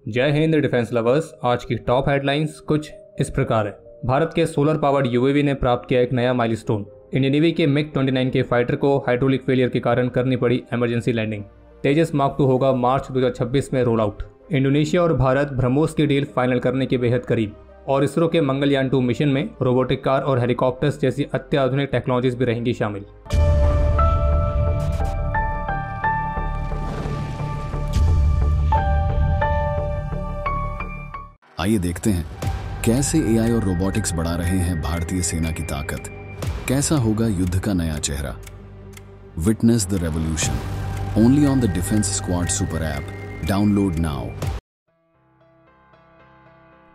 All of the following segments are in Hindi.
जय हिंद डिफेंस लवर्स। आज की टॉप हेडलाइंस कुछ इस प्रकार है। भारत के सोलर पावर्ड यूएवी ने प्राप्त किया एक नया माइलस्टोन। इंडियन नेवी के MiG-29 के फाइटर को हाइड्रोलिक फेलियर के कारण करनी पड़ी इमरजेंसी लैंडिंग। तेजस मार्क 2 होगा मार्च 2026 में रोल आउट। इंडोनेशिया और भारत ब्रह्मोस की डील फाइनल करने के बेहद करीब। और इसरो के मंगलयान 2 मिशन में रोबोटिक कार और हेलीकॉप्टर्स जैसी अत्याधुनिक टेक्नोलॉजीज भी रहेंगी शामिल। आइए देखते हैं कैसे एआई और रोबोटिक्स बढ़ा रहे हैं भारतीय सेना की ताकत। कैसा होगा युद्ध का नया चेहरा। Witness the revolution only on the defence squad super app. Download now.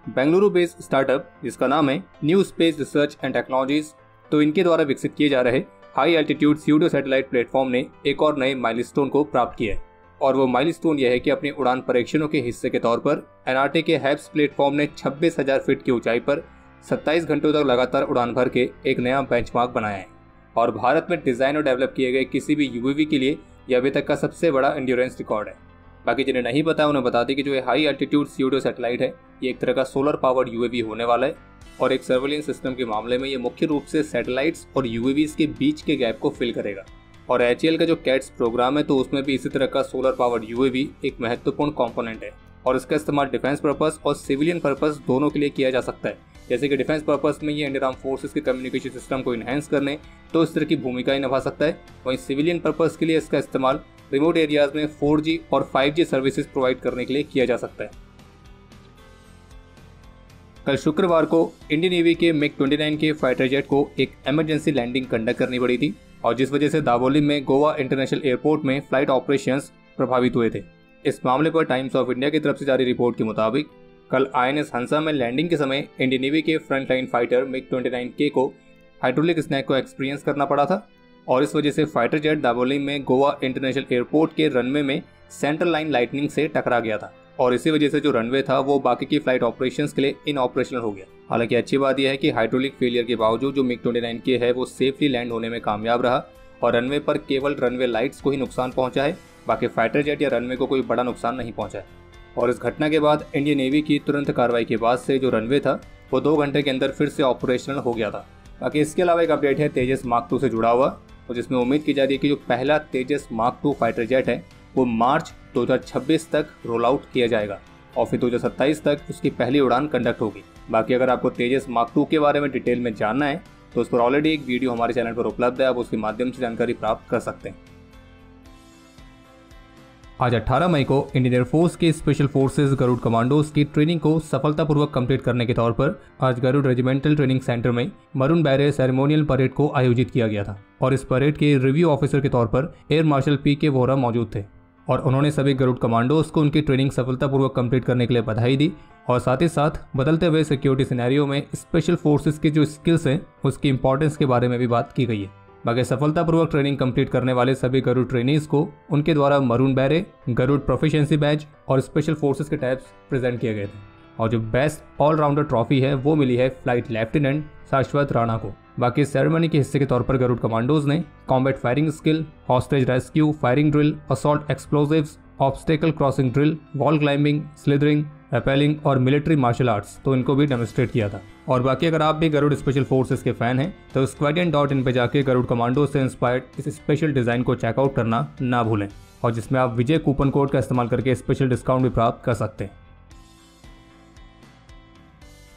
Bengaluru based startup जिसका नाम है new space research and technologies, तो इनके द्वारा विकसित किए जा रहे high altitude pseudo satellite platform ने एक और नए माइलस्टोन को प्राप्त किया है। और वो माइलस्टोन यह है कि अपनी उड़ान परीक्षणों के हिस्से के तौर पर एनआरटी के हैप्स प्लेटफॉर्म ने 26,000 फीट की ऊंचाई पर 27 घंटों तक लगातार उड़ान भर के एक नया बेंचमार्क बनाया है। और भारत में डिजाइन और डेवलप किए गए किसी भी यूएवी के लिए यह अभी तक का सबसे बड़ा एंड्योरेंस रिकॉर्ड है। बाकी जिन्हें नहीं पता उन्हें बता दें कि जो ये हाई एल्टीट्यूड स्यूडो सैटेलाइट है ये एक तरह का सोलर पावर्ड यूएवी होने वाला है। और एक सर्वेलेंस सिस्टम के मामले में ये मुख्य रूप से सैटेलाइट्स और यूएवीज के बीच के गैप को फिल करेगा। और HAL का जो कैट्स प्रोग्राम है तो उसमें भी इसी तरह का सोलर पावर्ड यूएवी एक महत्वपूर्ण कंपोनेंट है। और इसका इस्तेमाल डिफेंस पर्पस और सिविलियन पर्पस दोनों के लिए किया जा सकता है। जैसे कि डिफेंस पर्पस में ये इंडियन आर्म फोर्सेस के कम्युनिकेशन सिस्टम को इन्हेंस करने तो इस तरह की भूमिकाएं निभा सकता है। वहीं सिविलियन पर्पस के लिए इसका इस्तेमाल रिमोट एरियाज में 4G और 5G सर्विसेज प्रोवाइड करने के लिए किया जा सकता है। कल शुक्रवार को इंडियन नेवी के MiG-29 के फाइटर जेट को एक इमरजेंसी लैंडिंग कंडक्ट करनी पड़ी थी और जिस वजह से दावोली में गोवा इंटरनेशनल एयरपोर्ट में फ्लाइट ऑपरेशंस प्रभावित हुए थे। इस मामले पर टाइम्स ऑफ इंडिया की तरफ से जारी रिपोर्ट के मुताबिक कल INS हंसा में लैंडिंग के समय इंडियन नेवी के फ्रंटलाइन फाइटर MiG-29K को हाइड्रोलिक स्नैक को एक्सपीरियंस करना पड़ा था। और इस वजह से फाइटर जेट दावोली में गोवा इंटरनेशनल एयरपोर्ट के रनवे में सेंट्रल लाइन लाइटनिंग से टकरा गया था। और इसी वजह से जो रनवे था वो बाकी की फ्लाइट ऑपरेशंस के लिए इनऑपरेशनल हो गया। हालांकि अच्छी बात यह है कि हाइड्रोलिक फेलियर के बावजूद जो MiG-29K है वो सेफली लैंड होने में कामयाब रहा और रनवे पर केवल रनवे लाइट्स को ही नुकसान पहुंचा है। बाकी फाइटर जेट या रनवे को कोई बड़ा नुकसान नहीं पहुंचा है। और इस घटना के बाद इंडियन नेवी की तुरंत कार्रवाई के बाद से जो रनवे था वो 2 घंटे के अंदर फिर से ऑपरेशनल हो गया था। बाकी इसके अलावा एक अपडेट है तेजस मार्क 2 से जुड़ा हुआ, और जिसमें उम्मीद की जा रही है कि जो पहला तेजस मार्क 2 फाइटर जेट है वो मार्च 2026 तक रोल आउट किया जाएगा और फिर 2027 तक उसकी पहली उड़ान कंडक्ट होगी। बाकी अगर आपको तेजस मार्क 2 के बारे में डिटेल में जानना है तो उस पर ऑलरेडी एक वीडियो हमारे चैनल पर उपलब्ध है, आप उसके माध्यम से जानकारी प्राप्त कर सकते हैं। आज 18 मई को इंडियन एयरफोर्स के स्पेशल फोर्सेज गरुड़ कमांडोज की ट्रेनिंग को सफलतापूर्वक कंप्लीट करने के तौर पर आज गरुड़ रेजिमेंटल ट्रेनिंग सेंटर में मरून बैरे सेरेमोनियल परेड को आयोजित किया गया था। और इस परेड के रिव्यू ऑफिसर के तौर पर एयर मार्शल PK वोहरा मौजूद थे और उन्होंने सभी गरुड़ कमांडोज को उनकी ट्रेनिंग सफलतापूर्वक कंप्लीट करने के लिए बधाई दी और साथ ही साथ बदलते हुए सिक्योरिटी सिनेरियो में स्पेशल फोर्सेस की जो स्किल्स हैं उसकी इंपॉर्टेंस के बारे में भी बात की गई है। बाकी सफलतापूर्वक ट्रेनिंग कंप्लीट करने वाले सभी गरुड़ ट्रेनीज को उनके द्वारा मरून बैरे, गरुड़ प्रोफिशिएंसी बैज और स्पेशल फोर्सेस के टैब्स प्रेजेंट किए गए थे। और जो बेस्ट ऑलराउंडर ट्रॉफी है वो मिली है फ्लाइट लेफ्टिनेंट शाश्वत राणा को। बाकी सेरेमनी के हिस्से के तौर पर गरुड़ कमांडोज ने combat firing skill, hostage rescue, firing drill, assault explosives, obstacle crossing drill, wall climbing, slithering, rappelling और मिलिट्री मार्शल आर्ट्स तो इनको भी डेमोन्स्ट्रेट किया था। और बाकी अगर आप भी गरुड़ स्पेशल फोर्सेस के फैन हैं तो squadron.in पे जाके गरुड़ कमांडो से इंस्पायर्ड इस स्पेशल डिजाइन को चेकआउट करना ना भूलें और जिसमें आप विजय कूपन कोड का इस्तेमाल करके स्पेशल डिस्काउंट भी प्राप्त कर सकते हैं।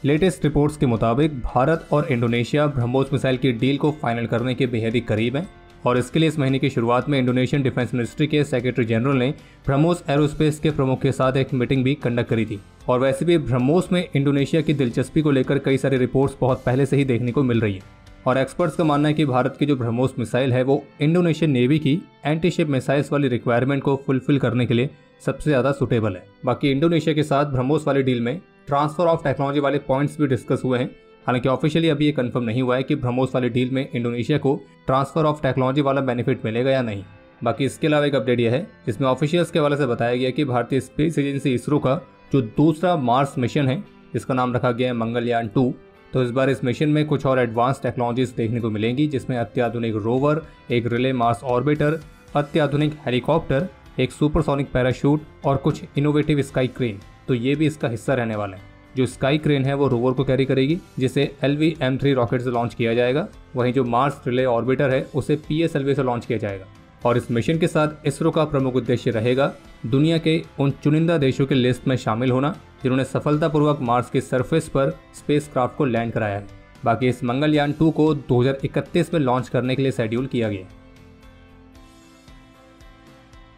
लेटेस्ट रिपोर्ट्स के मुताबिक भारत और इंडोनेशिया ब्रह्मोस मिसाइल की डील को फाइनल करने के बेहद ही करीब हैं और इसके लिए इस महीने की शुरुआत में इंडोनेशियन डिफेंस मिनिस्ट्री के सेक्रेटरी जनरल ने ब्रह्मोस एरोस्पेस के प्रमुख के साथ एक मीटिंग भी कंडक्ट करी थी। और वैसे भी ब्रह्मोस में इंडोनेशिया की दिलचस्पी को लेकर कई सारी रिपोर्ट्स बहुत पहले से ही देखने को मिल रही है और एक्सपर्ट्स का मानना है कि भारत की जो ब्रह्मोस मिसाइल है वो इंडोनेशियन नेवी की एंटी शिप मिसाइल्स वाली रिक्वायरमेंट को फुलफिल करने के लिए सबसे ज़्यादा सुटेबल है। बाकी इंडोनेशिया के साथ ब्रह्मोस वाली डील में ट्रांसफर ऑफ टेक्नोलॉजी वाले पॉइंट्स भी डिस्कस हुए हैं। हालांकि ऑफिशियली अभी ये कंफर्म नहीं हुआ है कि ब्रह्मोस वाली डील में इंडोनेशिया को ट्रांसफर ऑफ टेक्नोलॉजी वाला बेनिफिट मिलेगा या नहीं। बाकी इसके अलावा एक अपडेट यह है जिसमें ऑफिशियल्स के हवाले से बताया गया कि भारतीय स्पेस एजेंसी इसरो का जो दूसरा मार्स मिशन है जिसका नाम रखा गया है मंगलयान 2, तो इस बार इस मिशन में कुछ और एडवांस टेक्नोलॉजीज देखने को मिलेंगी जिसमें अत्याधुनिक रोवर, एक रिले मार्स ऑर्बिटर, अत्याधुनिक हेलीकॉप्टर, एक सुपरसोनिक पैराशूट और कुछ इनोवेटिव स्काई क्रेन। तो ये भी इसका हिस्सा रहने वाले हैं। जो स्काई क्रेन है वो रोवर को कैरी करेगी, जिसे LV-M3 रॉकेट से लॉन्च किया जाएगा। वहीं जो मार्स रिले ऑर्बिटर है उसे PSLV से लॉन्च किया जाएगा। और इस मिशन के साथ इसरो का प्रमुख उद्देश्य रहेगा दुनिया के उन चुनिंदा देशों के लिस्ट में शामिल होना जिन्होंने सफलतापूर्वक मार्स के सरफेस पर स्पेसक्राफ्ट को लैंड कराया है। बाकी इस मंगलयान 2 को 2031 में लॉन्च करने के लिए शेड्यूल किया गया।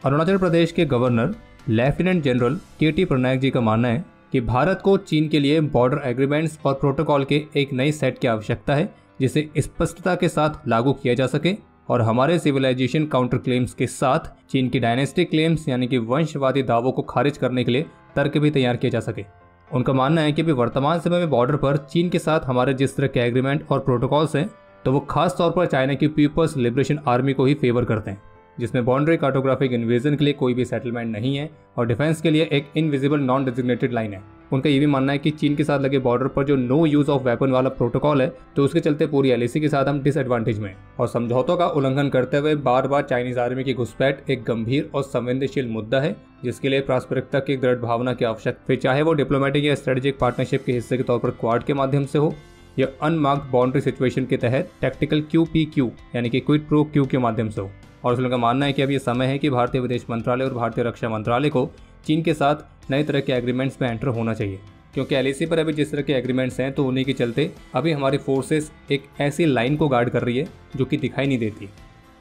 अरुणाचल प्रदेश के governor lieutenant general KT Patnaik ji का मानना है कि भारत को चीन के लिए बॉर्डर एग्रीमेंट्स और प्रोटोकॉल के एक नए सेट की आवश्यकता है जिसे स्पष्टता के साथ लागू किया जा सके और हमारे सिविलाइजेशन काउंटर क्लेम्स के साथ चीन की डायनेस्टिक क्लेम्स यानी कि वंशवादी दावों को खारिज करने के लिए तर्क भी तैयार किया जा सके। उनका मानना है कि अभी वर्तमान समय में बॉर्डर पर चीन के साथ हमारे जिस तरह के एग्रीमेंट और प्रोटोकॉल्स हैं तो वो खास तौर पर चाइना की पीपल्स लिबरेशन आर्मी को ही फेवर करते हैं, जिसमें बाउंड्री कार्टोग्राफिक इन्वेजन के लिए कोई भी सेटलमेंट नहीं है और डिफेंस के लिए एक इनविजिबल नॉन डेजिग्नेटेड लाइन है। उनका ये भी मानना है कि चीन के साथ लगे बॉर्डर पर जो नो यूज ऑफ वेपन वाला प्रोटोकॉल है तो उसके चलते पूरी LAC के साथ हम डिसएडवांटेज में और समझौतों का उल्लंघन करते हुए बार बार चाइनीज आर्मी की घुसपैठ एक गंभीर और संवेदनशील मुद्दा है जिसके लिए पारस्परिकता की दृढ़ भावना की आवश्यकता, फिर चाहे वो डिप्लोमेटिक या स्ट्रेटेजिक पार्टनरशिप के हिस्से के तौर पर क्वाड के माध्यम से हो या अनमार्क्ड बाउंड्री सिचुएशन के तहत टैक्टिकल QPQ यानी कि क्विड प्रो क्यू के माध्यम से हो। और उनका मानना है कि अब ये समय है कि भारतीय विदेश मंत्रालय और भारतीय रक्षा मंत्रालय को चीन के साथ नए तरह के एग्रीमेंट्स में एंटर होना चाहिए, क्योंकि LAC पर अभी जिस तरह के एग्रीमेंट्स हैं तो उन्हीं के चलते अभी हमारी फोर्सेस एक ऐसी लाइन को गार्ड कर रही है जो कि दिखाई नहीं देती।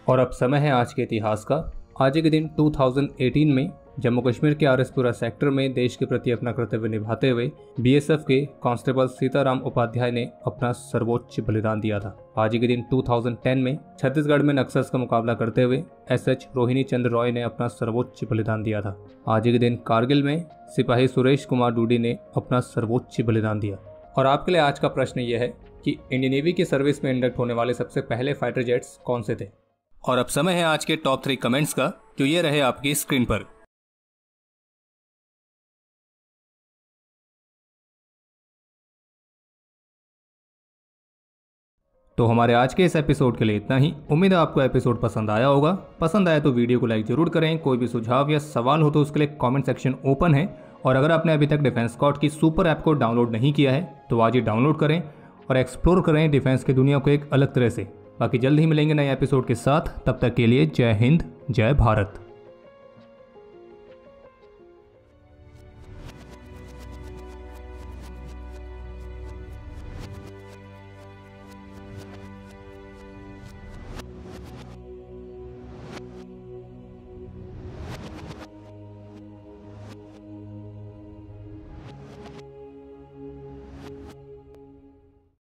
और अब समय है आज के इतिहास का। आज के दिन 2018 में जम्मू कश्मीर के RSपुरा सेक्टर में देश के प्रति अपना कर्तव्य निभाते हुए BSF के कांस्टेबल सीताराम उपाध्याय ने अपना सर्वोच्च बलिदान दिया था। आज के दिन 2010 में छत्तीसगढ़ में नक्सल्स का मुकाबला करते हुए SH रोहिणी चंद्र रॉय ने अपना सर्वोच्च बलिदान दिया था। आज के दिन कारगिल में सिपाही सुरेश कुमार डूडी ने अपना सर्वोच्च बलिदान दिया। और आपके लिए आज का प्रश्न यह है कि इंडियन नेवी की सर्विस में इंडक्ट होने वाले सबसे पहले फाइटर जेट्स कौन से थे। और अब समय है आज के टॉप 3 कमेंट्स का, जो ये रहे आपकी स्क्रीन पर। तो हमारे आज के इस एपिसोड के लिए इतना ही। उम्मीद है आपको एपिसोड पसंद आया होगा। पसंद आया तो वीडियो को लाइक जरूर करें। कोई भी सुझाव या सवाल हो तो उसके लिए कमेंट सेक्शन ओपन है। और अगर आपने अभी तक डिफेंस स्कॉट की सुपर ऐप को डाउनलोड नहीं किया है तो आज ही डाउनलोड करें और एक्सप्लोर करें डिफेंस की दुनिया को एक अलग तरह से। बाकी जल्द ही मिलेंगे नए एपिसोड के साथ। तब तक के लिए जय हिंद, जय भारत।